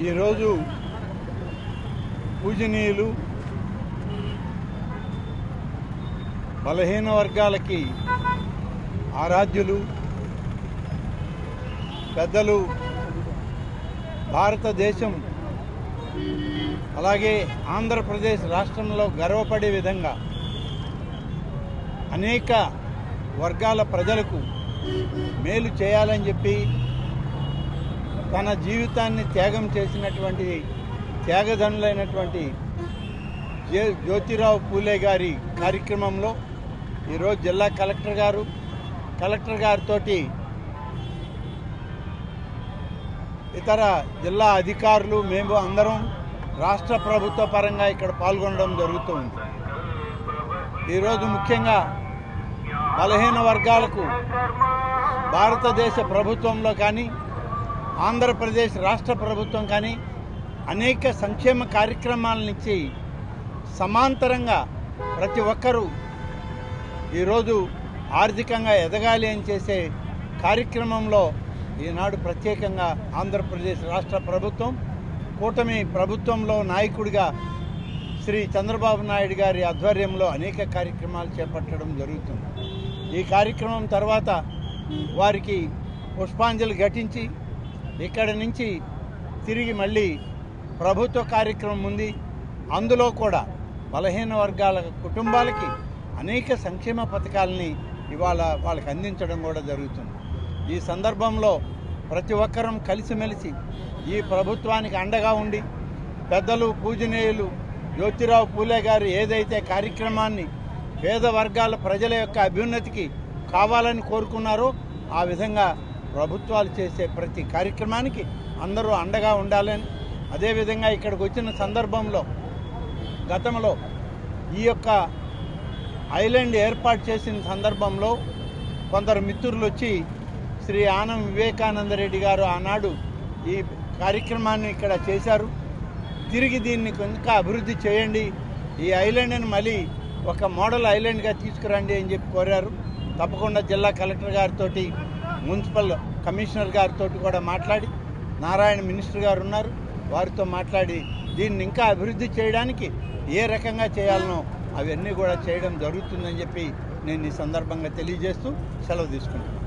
ఈరోజు పూజనీయులు బలహీన వర్గాలకి ఆరాధ్యులు పెద్దలు భారతదేశం అలాగే ఆంధ్రప్రదేశ్ రాష్ట్రంలో గర్వపడే విధంగా అనేక వర్గాల ప్రజలకు మేలు చేయాలని చెప్పి తన జీవితాన్ని త్యాగం చేసినటువంటి త్యాగధనులైనటువంటి జ్యోతిరావు పూలే గారి కార్యక్రమంలో ఈరోజు జిల్లా కలెక్టర్ గారితో ఇతర జిల్లా అధికారులు మేము అందరం రాష్ట్ర ప్రభుత్వ పరంగా ఇక్కడ పాల్గొనడం జరుగుతుంది. ఈరోజు ముఖ్యంగా బలహీన వర్గాలకు భారతదేశ ప్రభుత్వంలో కానీ ఆంధ్రప్రదేశ్ రాష్ట్ర ప్రభుత్వం కానీ అనేక సంక్షేమ కార్యక్రమాలనిచ్చి సమాంతరంగా ప్రతి ఒక్కరూ ఈరోజు ఆర్థికంగా ఎదగాలి అని చేసే కార్యక్రమంలో ఈనాడు ప్రత్యేకంగా ఆంధ్రప్రదేశ్ రాష్ట్ర ప్రభుత్వం కూటమి ప్రభుత్వంలో నాయకుడిగా శ్రీ చంద్రబాబు నాయుడు గారి ఆధ్వర్యంలో అనేక కార్యక్రమాలు చేపట్టడం జరుగుతుంది. ఈ కార్యక్రమం తర్వాత వారికి పుష్పాంజలి ఘటించి ఇక్కడి నుంచి తిరిగి మళ్ళీ ప్రభుత్వ కార్యక్రమం ఉంది. అందులో కూడా బలహీన వర్గాల కుటుంబాలకి అనేక సంక్షేమ పథకాలని ఇవాళ వాళ్ళకి అందించడం కూడా జరుగుతుంది. ఈ సందర్భంలో ప్రతి ఒక్కరం కలిసిమెలిసి ఈ ప్రభుత్వానికి అండగా ఉండి పెద్దలు పూజనీయులు జ్యోతిరావు పూలే గారు ఏదైతే కార్యక్రమాన్ని పేద వర్గాల ప్రజల యొక్క అభ్యున్నతికి కావాలని కోరుకున్నారో ఆ విధంగా ప్రభుత్వాలు చేసే ప్రతి కార్యక్రమానికి అందరూ అండగా ఉండాలని, అదేవిధంగా ఇక్కడికి వచ్చిన సందర్భంలో గతంలో ఈ యొక్క ఐలాండ్ ఏర్పాటు చేసిన సందర్భంలో కొందరు మిత్రులు వచ్చి శ్రీ ఆనం వివేకానందరెడ్డి గారు ఆనాడు ఈ కార్యక్రమాన్ని ఇక్కడ చేశారు. తిరిగి దీన్ని ఇంకా అభివృద్ధి చేయండి, ఈ ఐలాండ్ని మళ్ళీ ఒక మోడల్ ఐలాండ్గా తీసుకురండి అని చెప్పి కోరారు. తప్పకుండా జిల్లా కలెక్టర్ గారితో మున్సిపల్ కమిషనర్ గారితో కూడా మాట్లాడి, నారాయణ మినిస్టర్ గారు ఉన్నారు, వారితో మాట్లాడి దీన్ని ఇంకా అభివృద్ధి చేయడానికి ఏ రకంగా చేయాలనో అవన్నీ కూడా చేయడం జరుగుతుందని చెప్పి నేను ఈ సందర్భంగా తెలియజేస్తూ సెలవు తీసుకుంటున్నాను.